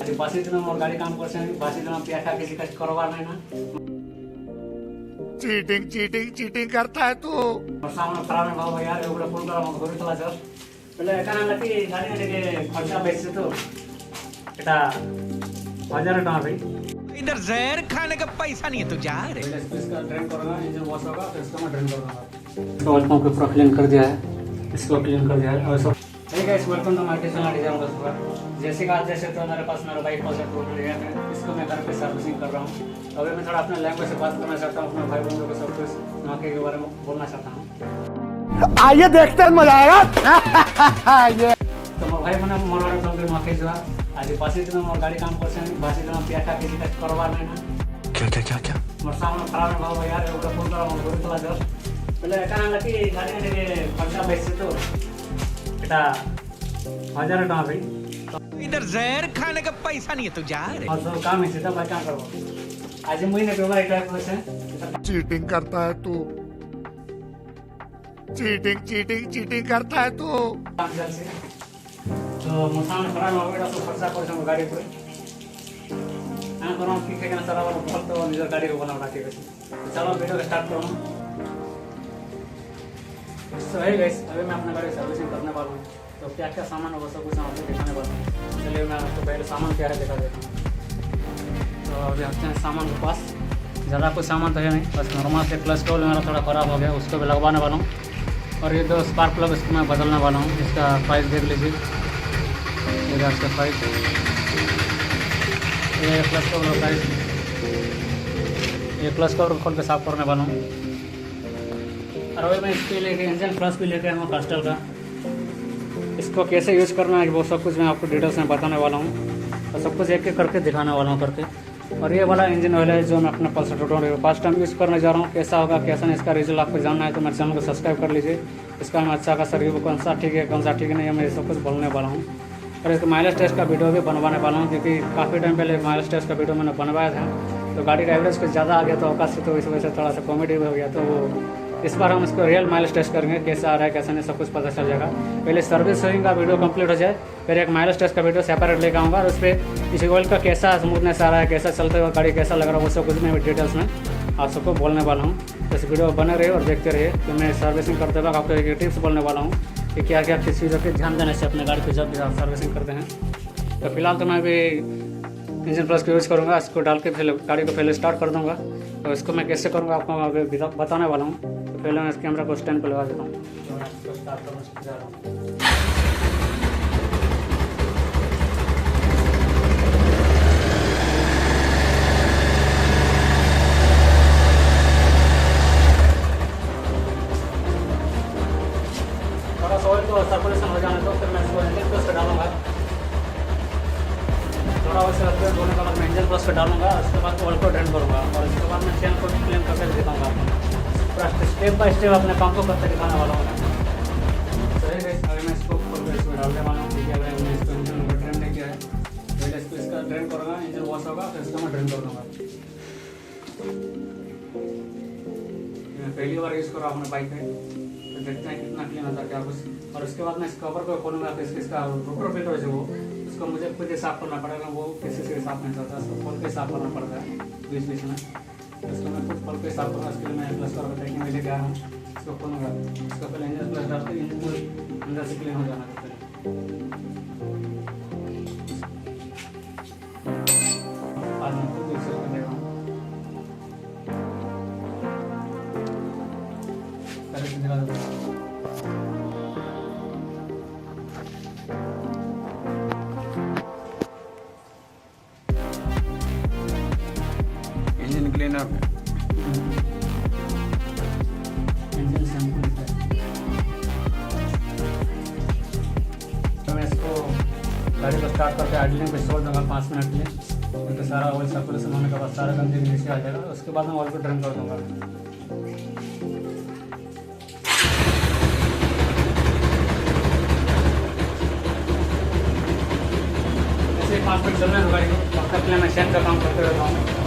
आज 22 दिन मोर गाड़ी काम करछे 22 दिन पिया किसी का करवा नहीं ना चीटिंग चीटिंग चीटिंग करता है तू। और सामने खराब है बाबा यार एगुड़ा फोन करा मत घरे चला जा पहले काना लकी गाड़ी लेके खर्चा बेचছে तो এটা 1000 টাকা भाई इधर जहर खाने का पैसा नहीं है तो जा रे। इसका ड्रेन करूंगा इंजन वॉश होगा फिर इसका मैं ड्रेन करूंगा तो ऑयल को पूरा क्लीन कर दिया है इसको क्लीन कर दिया है और सब hey guys welcome to my channel design बस जैसे कि आज जैसे तो मेरे पास मेरा बाइक प्रोजेक्ट हो गया है इसको मैं घर पे सर्विसिंग कर रहा हूं अभी मैं थोड़ा अपने लैंग्वेज से बात करना चाहता हूं अपने भाई बंधुओं को सब कुछ मौके के बारे में बोलना चाहता हूं आइए देखते हैं मजा आएगा ये तो मोर भाई मने मोर वाला सब मौके जो आज 22 दिन मोर गाड़ी काम करछे 22 दिन पिया किसी का करवा नहीं ना क्या क्या क्या क्या मोर सामने खराब है बाबा यार एगुड़ा फोन करा मत घरे चला जा पहले काना लकी गाड़ी लेके खर्चा बेचছে तो এটা 1000 টাকা भाई इधर जहर खाने का पैसा नहीं है तो जा रे। और सब काम है सीधा भाई काम करबो आज महीने के बाद एक है चीटिंग करता है तू। चीटिंग चीटिंग चीटिंग करता है तू। काम चलছে तो मुसान खराब हो गया तो खर्चा कर गाड़ी पे हां करो कि के ना सारा बहुत तो निजर गाड़ी को बनाना ठीक है चलो वीडियो स्टार्ट करो तो है गाइस अभी मैं अपना गाड़ी सर्विसिंग करने वाला हूं तो क्या क्या सामान होगा सब कुछ आपको दिखाने वाला हूं चलिए मैं आपको पहले सामान क्या है दिखा देता हूं तो अभी आते हैं सामान के पास ज़्यादा कुछ सामान तो है नहीं बस नॉर्मल से क्लच टोल मेरा थोड़ा ख़राब हो गया उसको भी लगवाने वाला हूँ और ये दो स्पार्क प्लग इसको मैं बदलने वाला हूँ इसका प्राइस देख लीजिए ये इसका प्राइस ये क्लच कवर प्राइस ये क्लच कवर खोल के साफ करने वाला हूँ और अभी मैं इसके लेके इंजन प्लस भी लेके आऊँगा कास्टल का इसको कैसे यूज़ करना है वो सब कुछ मैं आपको डिटेल्स में बताने वाला हूँ और सब कुछ एक एक करके दिखाने वाला हूँ करके और ये वाला इंजन ऑयल है जो मैं अपना पल्सर 220 फर्स्ट टाइम यूज़ करने जा रहा हूँ कैसा होगा कैसा नहीं इसका रिजल्ट आपको जानना है तो मेरे चैनल को सब्सक्राइब कर लीजिए इसका मैं अच्छा खासा रिव्यू कौन सा ठीक है कौन सा ठीक नहीं है मैं ये सब कुछ बोलने वाला हूँ और इसका माइलेज टेस्ट का वीडियो भी बनवाने वाला हूँ क्योंकि काफ़ी टाइम पहले माइलेज टेस्ट का वीडियो मैंने बनवाया था तो गाड़ी का एवरेज कुछ ज़्यादा आ गया तो अवकाश से तो इस वजह से थोड़ा सा कॉमेडी हो गया तो इस बार हम इसको रियल माइलेज टेस्ट करेंगे कैसा आ रहा है कैसा नहीं सब कुछ पता चल जाएगा पहले सर्विस होइंग का वीडियो कंप्लीट हो जाए फिर एक माइलेज टेस्ट का वीडियो सेपरेट लेकर आऊँगा और उस पर इस ऑयल का कैसा स्मूथनेस आ रहा है कैसा चलते हुआ गाड़ी कैसा लग रहा है वो सब कुछ मैं डिटेल्स में आप सबको बोलने वाला हूँ तो इस वीडियो बने रहिए और देखते रहिए तो मैं सर्विसिंग करते वक्त आपको एक टिप्स बोलने वाला हूँ कि क्या क्या किस चीज़ों के ध्यान देने से अपने गाड़ी को जब भी आप सर्विसिंग करते हैं तो फिलहाल तो मैं अभी इंजन प्लस को यूज़ करूँगा इसको डाल के फिर गाड़ी को पहले स्टार्ट कर दूँगा तो इसको मैं कैसे करूँगा आपको अभी बताने वाला हूँ तो पहले मैं इस कैमरा को स्टैंड पर लगा देता हूँ तो मैं इसको स्टार्ट करना जा रहा हूँ थोड़ा सा ऑयल को सर्कुलेशन हो जाने दो फिर मैं इसको इंजन प्लस पे डालूंगा थोड़ा और से धोने के बाद मैं इंजन प्लस पे डालूंगा उसके बाद ऑयल को ड्रेन करूँगा और उसके बाद मैं चैन को क्लीन करके दिखाऊंगा आपको पूरा स्टेप बाय स्टेप अपने काम को करके दिखाने वाला हूँ तो ये गाइस अभी मैं इसको खोल कर इसमें डालने वाला हूँ ठीक है मैंने इसको इंजन में ड्रेन नहीं किया है पहले इसको इसका ड्रेन करूँगा इंजन वॉश होगा फिर इसका मैं ड्रेन कर दूँगा मैं पहली बार यूज़ कर रहा हूँ अपने बाइक पे तो देखते हैं कितना क्लीन होता है क्या कुछ और उसके बाद मैं इस कवर को खोलूँगा फिर इसका रोटर फिल्टर जो वो उसको मुझे खुद ही साफ़ करना पड़ेगा वो किसी से साफ़ नहीं करता उसको खोल के साफ़ करना पड़ता है बीच बीच में इसको मैं खुद खोल के साफ़ करूँगा इसके लिए मैं प्लस कर बताया मैं लेके आया हूँ इसको खोलूँगा इसको पहले इंजन प्लस डाल के इंजन अंदर से क्लीन हो जाना है आज मैं खुद यूज़ करके दे रहा हूँ पहले से दिखा देता हूँ इंजन क्लीनर इंजन शैम्पू लिखा है तो मैं इसको गाड़ी को स्टार्ट करके आइडलिंग पे छोड़ दूँगा 5 मिनट के लिए क्योंकि सारा ऑयल सर्कुलेशन होने के बाद सारा गंदगी नीचे आ जाएगा उसके बाद मैं ऑयल को ड्रेन कर दूँगा ऐसे 5 मिनट चलने दो गाड़ी को तब तक के लिए मैं चैन का काम करते रहता हूँ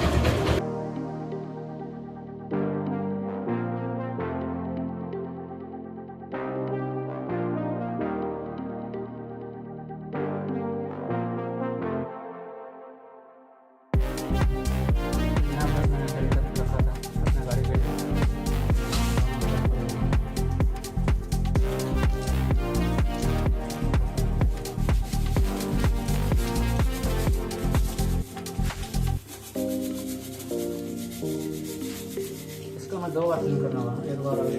2 बार क्लीन करना होगा। एक बार अभी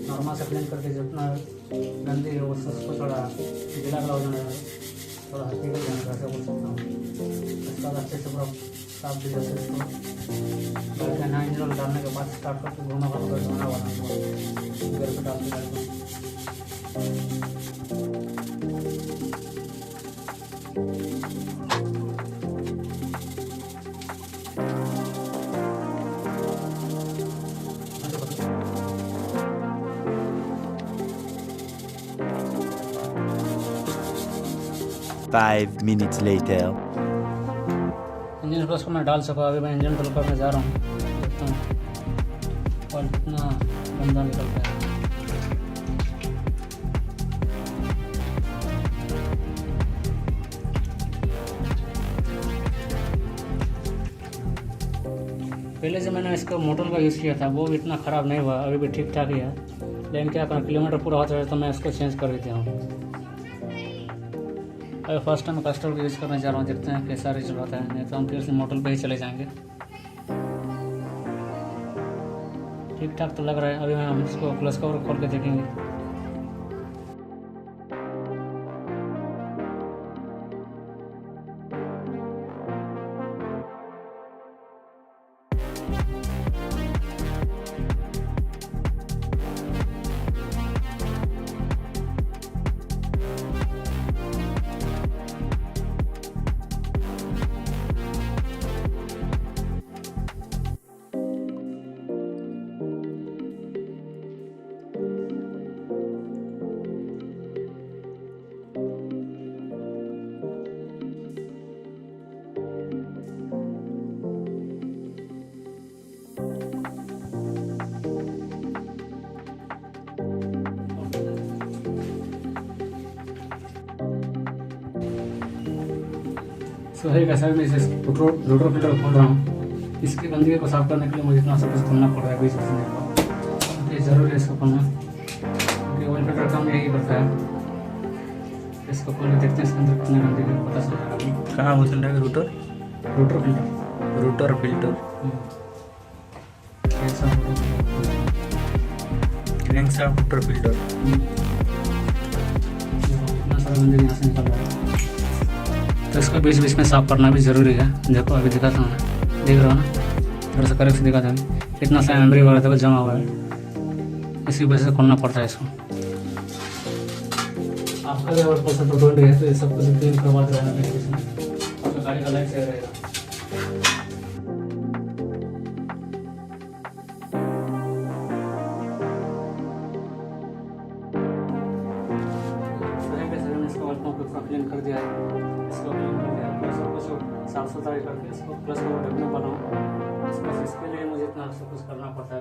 नॉर्मल से क्लीन करके जितना गंदी है वो उसको थोड़ा गीला गला हो जाना है, थोड़ा निकल जाना है, ऐसा बोल सकता हूँ। उसके बाद अच्छे से पूरा साफ भी जैसे इसको नया इंजन डालने के बाद स्टार्ट करके घूमा घूमा कर धोना वाला घर पर डाल के Five minutes later. Engine plus को मैं डाल सका। अभी मैं इंजन टल करने जा रहा हूँ, देखता हूँ और कितना गंदा निकलता है। पहले से मैंने इसका मोटर का यूज़ किया था, वो भी इतना ख़राब नहीं हुआ, अभी भी ठीक ठाक ही है। लेकिन क्या करें, किलोमीटर पूरा होता है तो मैं इसको चेंज कर देता हूँ। अभी फर्स्ट टाइम कस्टमर को यूज़ करने जा रहा हूँ, देखते हैं कैसा रिजल्ट आता है। नहीं तो हम फिर से मोटर पे ही चले जाएंगे। ठीक ठाक तो लग रहा है। अभी हम इसको क्लच कवर खोल के देखेंगे। तो है कैसा मैं इसे रोटर फिल्टर खोल रहा हूँ। इसकी गंदगी को साफ करने के लिए मुझे इतना सब कुछ खोलना पड़ रहा है बीच बीच में। ये ज़रूरी है इसको खोलना, क्योंकि ऑयल फिल्टर काम यही करता है। इसको खोल के देखते हैं इसके अंदर कितनी गंदगी है, पता चल जाएगा। कहाँ बोल रहा है router filter router filter crankshaft router filter. कितना सारा गंदगी यहाँ से निकल रहा है, तो इसको बीच बीच में साफ करना भी ज़रूरी है। देखो अभी दिखाता हूँ मैं, देख रहा हूँ ना, थोड़ा सा करेक्ट से दिखाता हूँ। इतना सा मेमोरी वगैरह तक जमा हुआ है, इसी वजह से खोलना पड़ता है इसको। आपका भी अगर पैसा तो ढूंढ है तो ये सब कुछ क्लीन करवा देना है इसमें, आपका गाड़ी का लाइफ सही रहेगा। क्लीन कर दिया है, इसको क्लीन कर दिया है, सब कुछ साफ सुथरा करके इसको प्लस को ढकने बनाऊँ। इसके लिए मुझे इतना सब कुछ करना पड़ता है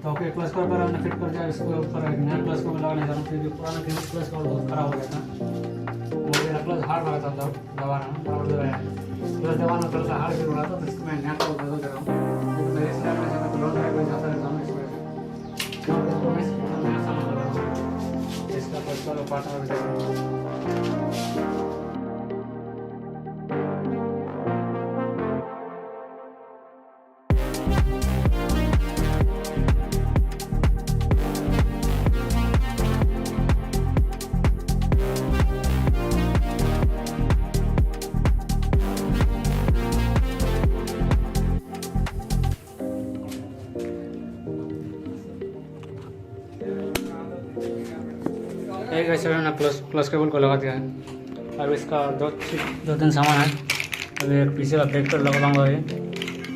ओके, क्लच कवर पर हमने फिट कर दिया। इसके ऊपर एक नया क्लच कवर लगाने जा रहा हूँ, क्योंकि पुराना क्लच कवर बहुत खराब हो गया था। मुझे क्लच हार्ड लगा था दबाना, बराबर दबाया क्लच दबाना थोड़ा सा हार्ड भी हो रहा था, तो इसको मैं नया कवर बदल दे रहा हूँ। मेरे इस टाइम में जब लॉन्ग ड्राइव में जाता रहता हूँ इस वजह से नया सामान लगा रहा हूँ। इसका क्लच कवर पार्टनर भी देख रहा हूँ। एक ऐसे मैंने प्लस केबल को लगा दिया है। अब इसका दो तीन सामान है। अभी एक पीछे का ब्रेक पर लगवाऊंगा, ये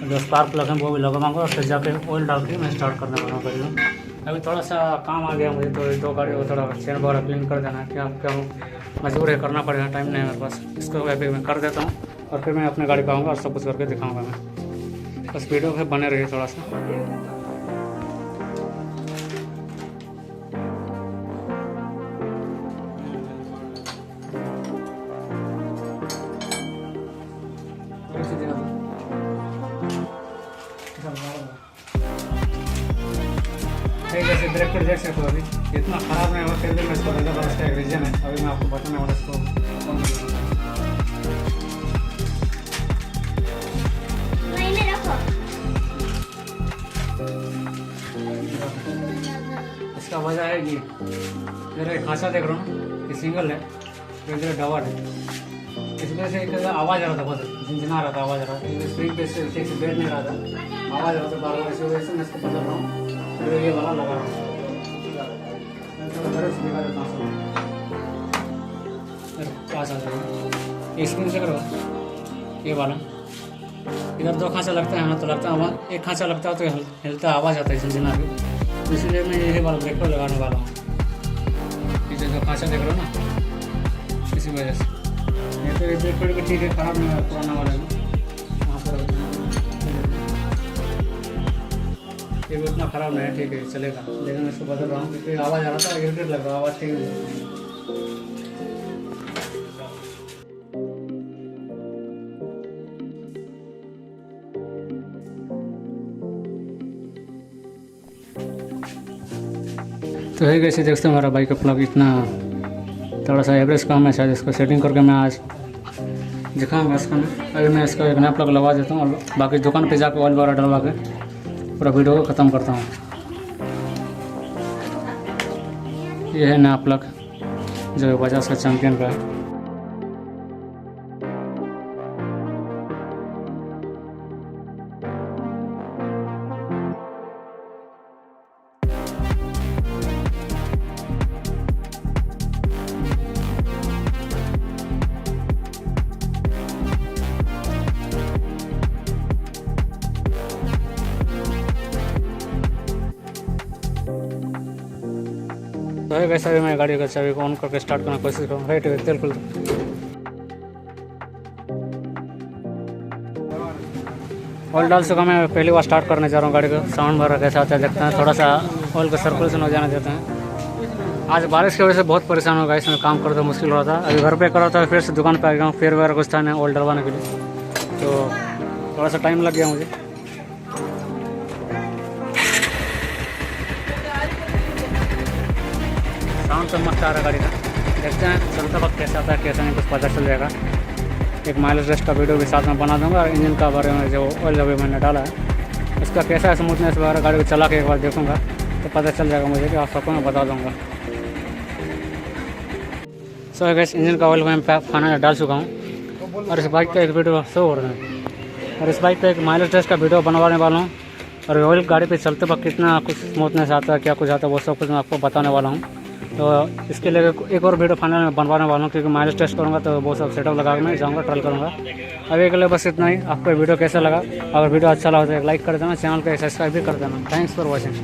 जो स्पार्क प्लग है वो भी लगवाऊंगा और फिर जाके ऑयल डाल के मैं स्टार्ट करने वाला हूँ गाड़ी। अभी थोड़ा सा काम आ गया मुझे, तो 2 गाड़ी को थोड़ा चेन वगैरह क्लीन कर देना है। क्या मजबूर है, करना पड़ेगा, टाइम नहीं है मेरे पास। इसको अभी मैं कर देता हूँ और फिर मैं अपने गाड़ी पे आऊँगा और सब कुछ करके दिखाऊँगा मैं। बस वीडियो पे बने रहिए थोड़ा सा। जैसे ब्रेक पर देख सकते हो, अभी इतना ख़राब नहीं हुआ, फिर भी मैं इसको लगा था। इसका एक रीजन है, अभी मैं आपको बताने वाला इसको। इसका वजह है कि मेरा एक खांचा देख रहा हूँ, ये सिंगल है, तो इधर डबल है। इस वजह से एक आवाज़ आ रहा था, बहुत झिनझिना रहा था, आवाज़ आ रहा था। स्प्रिंग पे से ठीक से बैठ नहीं रहा था, आवाज़ आ रहा था बार बार। इसी वजह से मैं इसको बदल रहा हूँ, फिर ये वाला लगा रहा हूँ। पास आ जाएगा, स्क्रीन से करो ये वाला। इधर 2 खांचा लगता है ना, तो लगता है एक खांचा लगता है तो हिलता आवाज़ आता है झिनझिना भी, तो इसलिए मैं यही वाला ब्रेक पर लगाने वाला हूँ। पीछे जो खांचा देख रहे हो ना, इसी वजह से। ये तो ये ब्रेक पर भी ठीक है, ख़राब नहीं है पुराना वाला में। वहाँ पर ये भी उतना ख़राब नहीं है, ठीक है, चलेगा। लेकिन मैं इसको बदल रहा हूँ क्योंकि आवाज़ आ रहा था, इरिटेट लग रहा, आवाज़ ठीक नहीं। तो है कैसे देखते हो, हमारा बाइक का प्लग इतना थोड़ा सा एवरेज कम है, शायद इसको सेटिंग करके मैं आज दिखाऊंगा इसका। अभी मैं इसका एक नया प्लग लगा देता हूँ और बाकी दुकान पे जाकर ऑयल वगैरह डलवा के पूरा वीडियो को ख़त्म करता हूँ। ये है नया प्लग जो बजाज का चैम्पियन का है। तो है वैसा भी मैं गाड़ी का चाबी को ऑन करके स्टार्ट करने की कोशिश करूँ। राइट है, तेल खुल ऑयल डाल चुका। मैं पहली बार स्टार्ट करने जा रहा हूँ गाड़ी को। साउंड वगैरह कैसा आता है देखते हैं, थोड़ा सा ऑयल का सर्कुलेशन हो जाने देते हैं। आज बारिश की वजह से बहुत परेशान होगा, इसमें काम करते मुश्किल हो रहा था। अभी घर पे कर रहा था, फिर से दुकान पे आ गया हूँ, फिर वगैरह कुछ था नहीं ऑयल डलवाने के लिए, तो थोड़ा सा टाइम लग गया मुझे। साउंड तो मस्त आ रहा है गाड़ी का, देखते हैं चलता वक्त कैसा आता है कैसा नहीं, कुछ पता चल जाएगा। एक माइलेज टेस्ट का वीडियो भी साथ में बना दूंगा और इंजन का बारे में जो ऑयल अभी मैंने डाला है उसका कैसा है स्मूथनेस वगैरह गाड़ी को चला के एक बार देखूंगा तो पता चल जाएगा मुझे, कि आप सबको मैं बता दूंगा। सो गैस, इंजन का ऑयल मैं फाइनल डाल चुका हूँ और इस बाइक का एक वीडियो शो हो रहा है और इस बाइक पर एक माइलेज टेस्ट का वीडियो बनवाने वाला हूँ और ऑयल गाड़ी पर चलते वक्त कितना कुछ स्मूथनेस आता है, क्या कुछ आता है, वो सब कुछ मैं आपको बताने वाला हूँ। तो इसके लिए एक और वीडियो फाइनल में बनवाने वाला हूँ, क्योंकि माइलेज टेस्ट करूँगा तो वो सब सेटअप लगा के मैं जाऊँगा, ट्रायल करूँगा। अभी के लिए बस इतना ही। आपको वीडियो कैसा लगा? अगर वीडियो अच्छा लगा तो एक लाइक कर देना, चैनल को सब्सक्राइब भी कर देना। Thanks for watching.